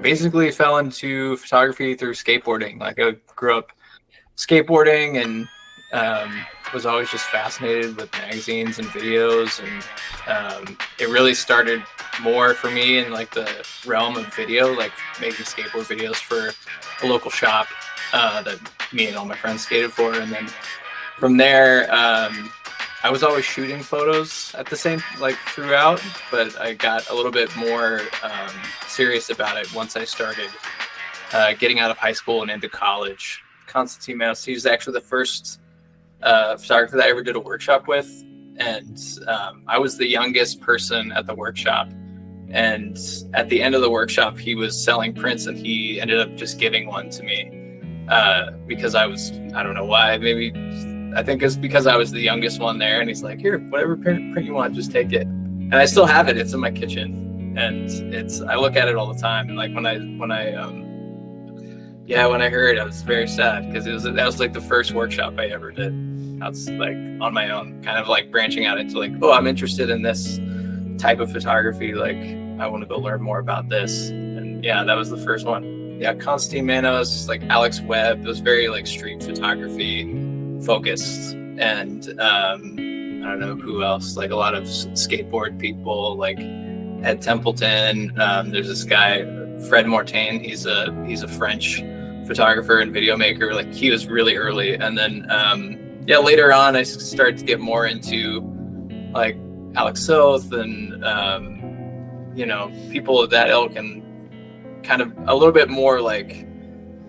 Basically fell into photography through skateboarding. Like I grew up skateboarding and was always just fascinated with magazines and videos, and it really started more for me in like the realm of video, like making skateboard videos for a local shop that me and all my friends skated for. And then from there, I was always shooting photos at the same, like throughout, but I got a little bit more serious about it once I started getting out of high school and into college. Constantine Mouse, he was actually the first photographer that I ever did a workshop with. And I was the youngest person at the workshop. And at the end of the workshop, he was selling prints, and he ended up just giving one to me because I don't know why, I think it's because I was the youngest one there, and he's like, here, whatever print you want, just take it. And I still have it. It's in my kitchen, and I look at it all the time. And like when I heard, I was very sad because that was like the first workshop I ever did. I was like on my own, kind of like branching out into like, oh, I'm interested in this type of photography. Like I want to go learn more about this. And yeah, that was the first one. Yeah, Constantine Manos, like Alex Webb. It was very like street photography focused. And I don't know who else, like a lot of skateboard people, like Ed Templeton. There's this guy, Fred Mortain. He's a French photographer and video maker. Like he was really early. And then later on I started to get more into like Alex Soth and people of that ilk, and kind of a little bit more like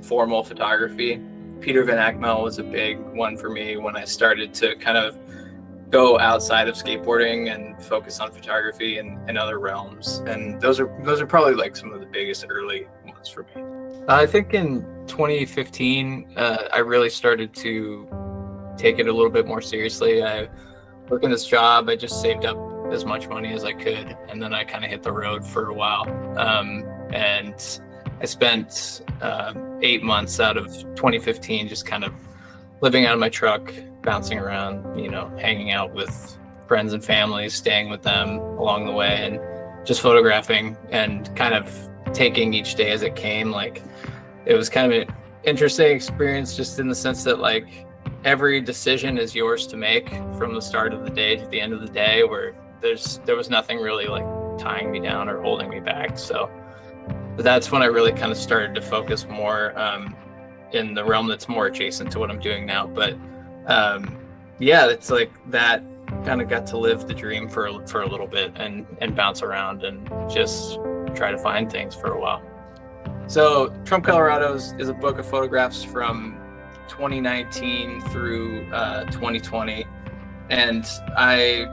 formal photography. Peter Van Akmel was a big one for me when I started to kind of go outside of skateboarding and focus on photography and other realms. And those are probably like some of the biggest early ones for me. I think in 2015, I really started to take it a little bit more seriously. I work in this job. I just saved up as much money as I could, and then I kind of hit the road for a while. And I spent 8 months out of 2015 just kind of living out of my truck, bouncing around, hanging out with friends and family, staying with them along the way, and just photographing and kind of taking each day as it came. Like it was kind of an interesting experience, just in the sense that like every decision is yours to make from the start of the day to the end of the day, where there was nothing really like tying me down or holding me back. So that's when I really kind of started to focus more in the realm that's more adjacent to what I'm doing now. But it's like that kind of got to live the dream for a little bit and bounce around and just try to find things for a while. So Trump, Colorado is a book of photographs from 2019 through 2020. And I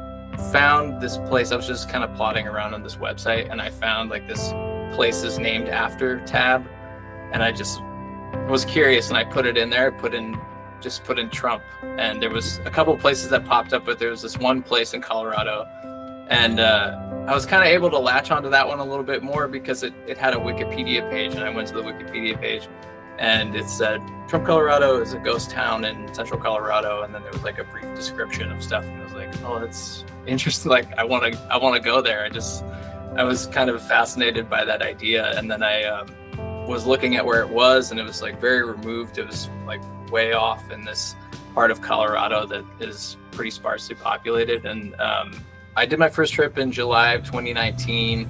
found this place. I was just kind of plodding around on this website, and I found like this place is named after tab, and I just was curious, and I put it in there, put in Trump, and there was a couple places that popped up, but there was this one place in Colorado, and I was kind of able to latch onto that one a little bit more because it had a Wikipedia page, and I went to the Wikipedia page, and it said Trump, Colorado is a ghost town in central Colorado, and then there was like a brief description of stuff, and I was like, oh, that's interesting. Like I want to go there. I was kind of fascinated by that idea, and then I was looking at where it was, and it was like very removed. It was like way off in this part of Colorado that is pretty sparsely populated. And I did my first trip in July of 2019,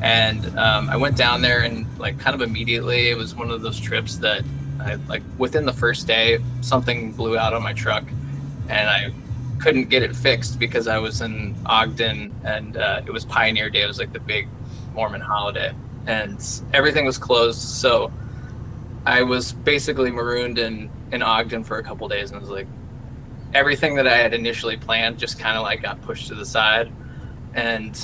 and I went down there, and like kind of immediately, it was one of those trips that I like within the first day, something blew out on my truck, and I couldn't get it fixed because I was in Ogden, and it was Pioneer Day. It was like the big Mormon holiday, and everything was closed. So I was basically marooned in Ogden for a couple days, and it was like everything that I had initially planned just kind of like got pushed to the side, and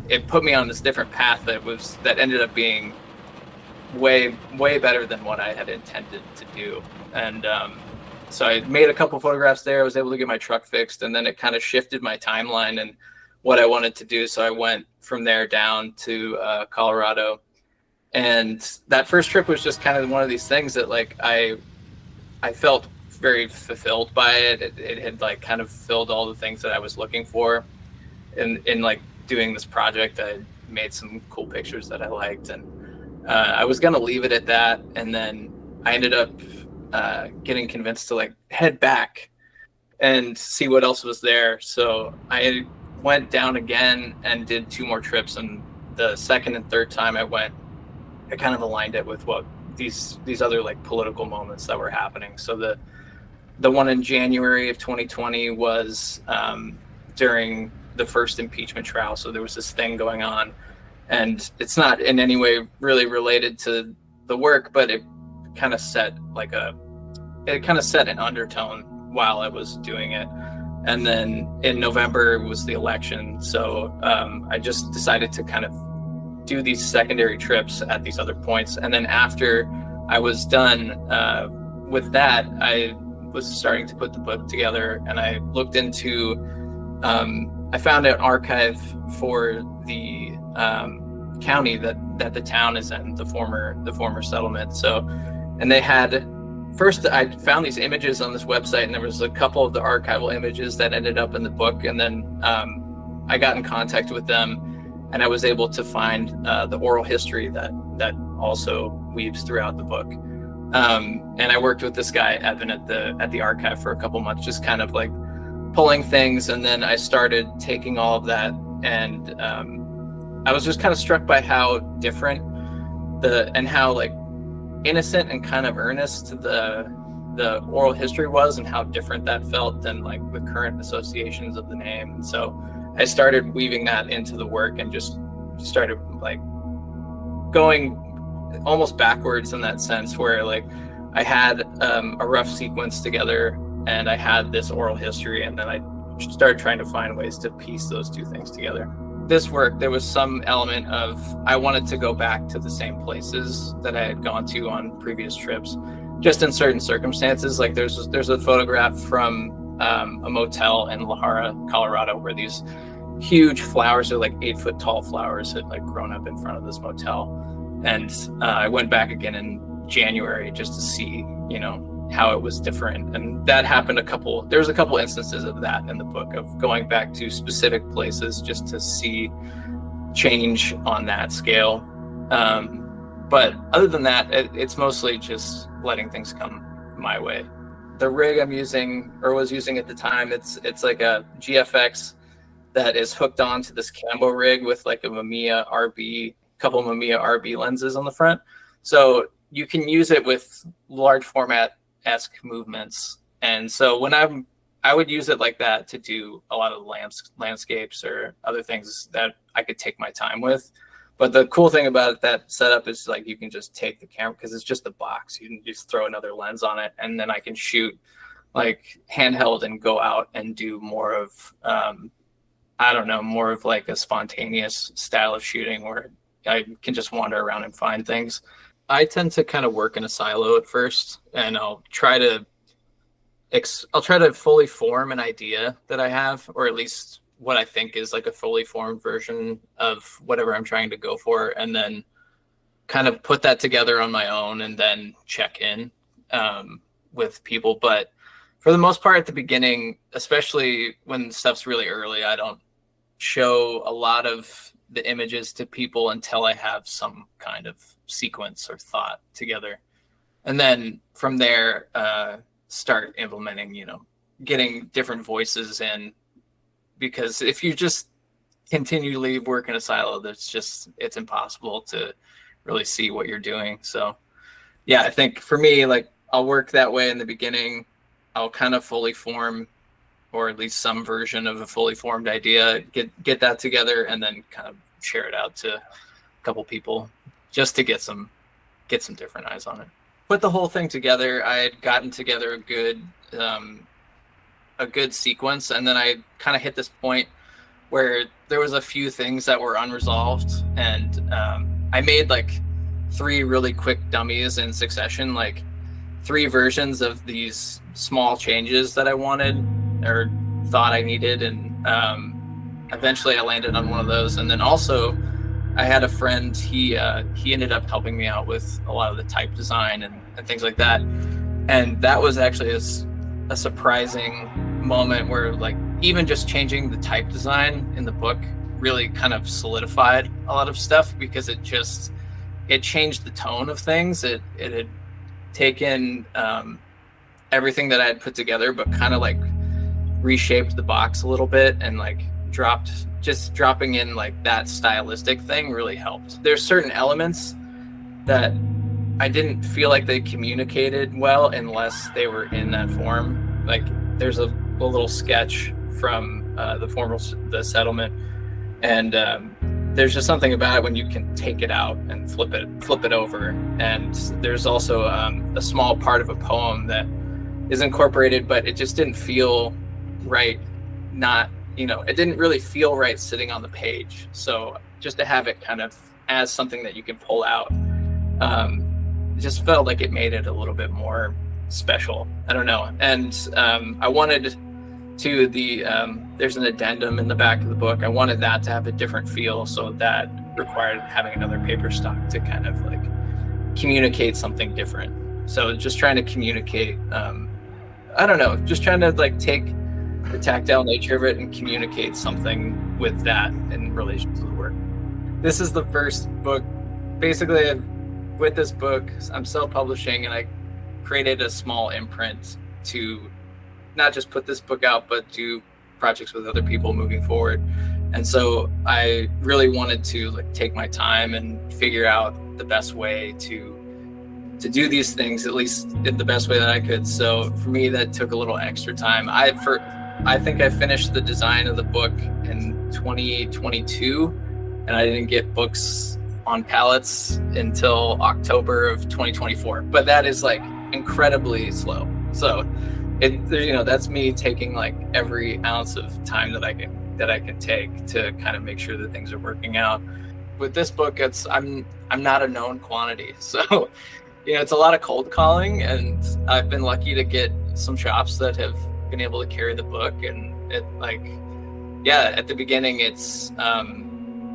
it put me on this different path that ended up being way better than what I had intended to do. And so I made a couple photographs there. I was able to get my truck fixed, and then it kind of shifted my timeline and what I wanted to do. So I went from there down to Colorado, and that first trip was just kind of one of these things that like I felt very fulfilled by it. It had like kind of filled all the things that I was looking for in like doing this project. I made some cool pictures that I liked, and I was gonna leave it at that, and then I ended up getting convinced to like head back and see what else was there. So I went down again and did 2 more trips, and the second and third time I went, I kind of aligned it with what these other like political moments that were happening. So the one in January of 2020 was during the first impeachment trial. So there was this thing going on, and it's not in any way really related to the work, but it kind of set an undertone while I was doing it. And then in November was the election. So I just decided to kind of do these secondary trips at these other points. And then after I was done with that, I was starting to put the book together, and I looked into, I found an archive for the county that the town is in, the former settlement. So, and they had, first I found these images on this website, and there was a couple of the archival images that ended up in the book. And then I got in contact with them, and I was able to find the oral history that also weaves throughout the book. And I worked with this guy, Evan, at the archive for a couple months, just kind of like pulling things. And then I started taking all of that, and I was just kind of struck by how different and how like innocent and kind of earnest the oral history was, and how different that felt than like the current associations of the name. And so I started weaving that into the work, and just started like going almost backwards in that sense, where like I had a rough sequence together, and I had this oral history, and then I started trying to find ways to piece those 2 things together. This work, there was some element of, I wanted to go back to the same places that I had gone to on previous trips, just in certain circumstances. Like there's a photograph from a motel in La Jara, Colorado, where these huge flowers, are like 8-foot tall flowers, had like grown up in front of this motel. And I went back again in January just to see, how it was different. And that happened there was a couple instances of that in the book, of going back to specific places just to see change on that scale. But other than that, it's mostly just letting things come my way. The rig I'm using, or was using at the time, it's like a GFX that is hooked onto this Cambo rig with like a couple Mamiya RB lenses on the front. So you can use it with large format-esque movements. And so when I would use it like that to do a lot of landscapes or other things that I could take my time with. But the cool thing about that setup is like you can just take the camera, because it's just a box. You can just throw another lens on it, and then I can shoot like handheld and go out and do more of, more of like a spontaneous style of shooting, where I can just wander around and find things. I tend to kind of work in a silo at first, and I'll try to fully form an idea that I have, or at least what I think is like a fully formed version of whatever I'm trying to go for. And then kind of put that together on my own and then check in with people. But for the most part at the beginning, especially when stuff's really early, I don't show a lot of the images to people until I have some kind of sequence or thought together. And then from there, start implementing, you know, getting different voices in, because if you just continually work in a silo, it's impossible to really see what you're doing. So yeah, I think for me, like, I'll work that way in the beginning. I'll kind of fully form, or at least some version of a fully formed idea, get that together, and then kind of share it out to a couple people just to get some different eyes on it. Put the whole thing together. I had gotten together a good sequence, and then I kind of hit this point where there was a few things that were unresolved, and I made like 3 really quick dummies in succession, like 3 versions of these small changes that I wanted or thought I needed, and eventually I landed on one of those. And then also I had a friend, he ended up helping me out with a lot of the type design and things like that, and that was actually a surprising moment where, like, even just changing the type design in the book really kind of solidified a lot of stuff, because it changed the tone of things. It had taken everything that I had put together, but kind of like reshaped the box a little bit, and like dropping in like that stylistic thing really helped. There's certain elements that I didn't feel like they communicated well unless they were in that form. Like, there's a little sketch from the settlement, and there's just something about it when you can take it out and flip it over. And there's also a small part of a poem that is incorporated, but it just didn't feel right. It didn't really feel right sitting on the page. So just to have it kind of as something that you can pull out, just felt like it made it a little bit more special. I don't know. And I wanted to there's an addendum in the back of the book. I wanted that to have a different feel, so that required having another paper stock to kind of like communicate something different. So just trying to communicate, just trying to like take the tactile nature of it and communicate something with that in relation to the work. This is the first book. Basically, with this book, I'm self-publishing, and I created a small imprint to not just put this book out, but do projects with other people moving forward. And so I really wanted to like take my time and figure out the best way to do these things, at least in the best way that I could. So for me, that took a little extra time. I think I finished the design of the book in 2022, and I didn't get books on pallets until October of 2024. But that is like incredibly slow. So that's me taking like every ounce of time that I can take to kind of make sure that things are working out. With this book, I'm not a known quantity, so it's a lot of cold calling, and I've been lucky to get some shops that have been able to carry the book. And at the beginning, it's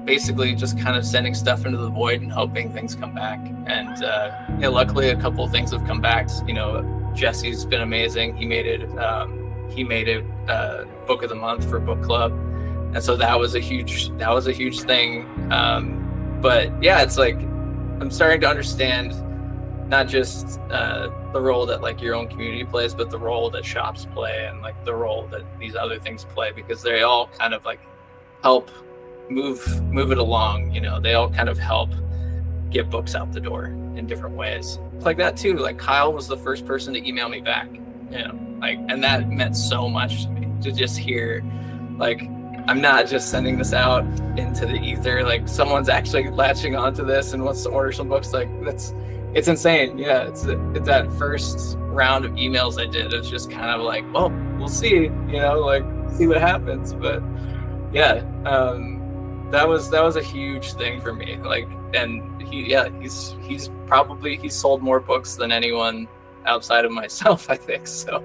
basically just kind of sending stuff into the void and hoping things come back. And luckily, a couple of things have come back. Jesse's been amazing. He made it book of the month for book club, and so that was a huge thing. But yeah, it's like I'm starting to understand not just the role that like your own community plays, but the role that shops play, and like the role that these other things play, because they all kind of like help move it along. They all kind of help get books out the door in different ways. It's like that too. Like, Kyle was the first person to email me back, and that meant so much to me, to just hear, like, I'm not just sending this out into the ether, like someone's actually latching onto this and wants to order some books. Like, it's insane. Yeah, it's that first round of emails I did. It's just kind of like, well, we'll see, see what happens. But yeah, that was a huge thing for me. Like, and he's sold more books than anyone outside of myself, I think. So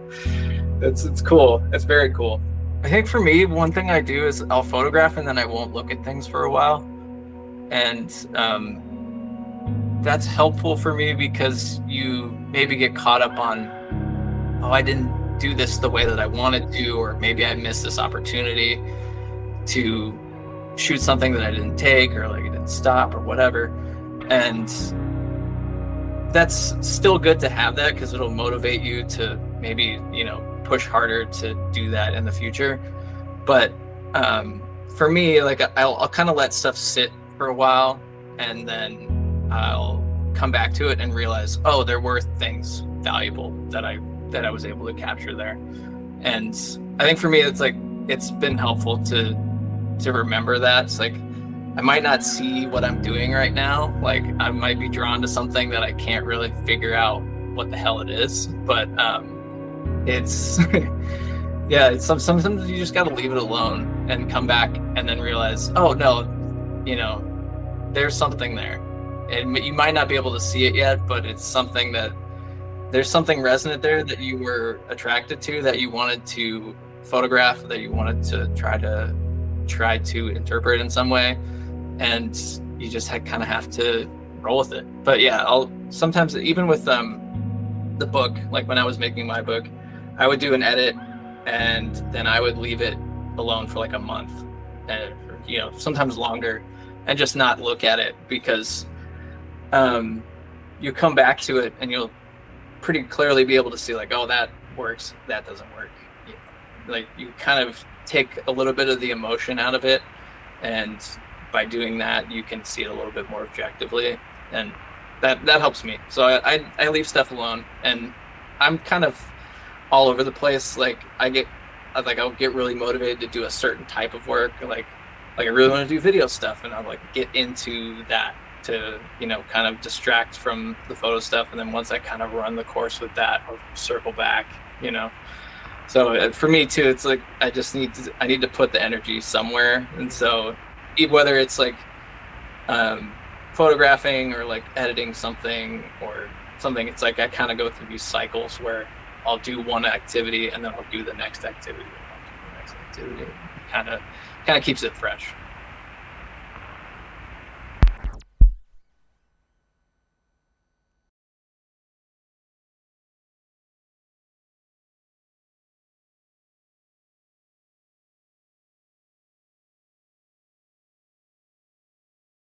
it's cool. It's very cool. I think for me, one thing I do is I'll photograph and then I won't look at things for a while. And that's helpful for me because you maybe get caught up on, oh, I didn't do this the way that I wanted to, or maybe I missed this opportunity to shoot something that I didn't take, or like it didn't stop or whatever. And that's still good to have that because it'll motivate you to maybe, push harder to do that in the future. But for me, like I'll kind of let stuff sit for a while, and then I'll come back to it and realize, oh, there were things valuable that I was able to capture there. And I think for me, it's like it's been helpful to remember that. It's like I might not see what I'm doing right now. Like I might be drawn to something that I can't really figure out what the hell it is. But it's yeah, it's sometimes you just got to leave it alone and come back and then realize, oh no, there's something there. And you might not be able to see it yet, but it's something that there's something resonant there that you were attracted to, that you wanted to photograph, that you wanted to try to interpret in some way, and you just kind of have to roll with it. But yeah, I'll sometimes, even with the book, like when I was making my book, I would do an edit and then I would leave it alone for like a month, and sometimes longer, and just not look at it, because you come back to it and you'll pretty clearly be able to see like, oh, that works, that doesn't work. Like you kind of take a little bit of the emotion out of it, and by doing that you can see it a little bit more objectively, and that helps me. So I leave stuff alone, and I'm kind of all over the place. Like I'll get really motivated to do a certain type of work, like I really want to do video stuff, and I'll like get into that to kind of distract from the photo stuff, and then once I kind of run the course with that, I'll circle back. So for me too, it's like I need to put the energy somewhere. And so whether it's like photographing or like editing something or something, it's like I kind of go through these cycles where I'll do one activity and then I'll do the next activity and I'll do the next activity. Kind of keeps it fresh.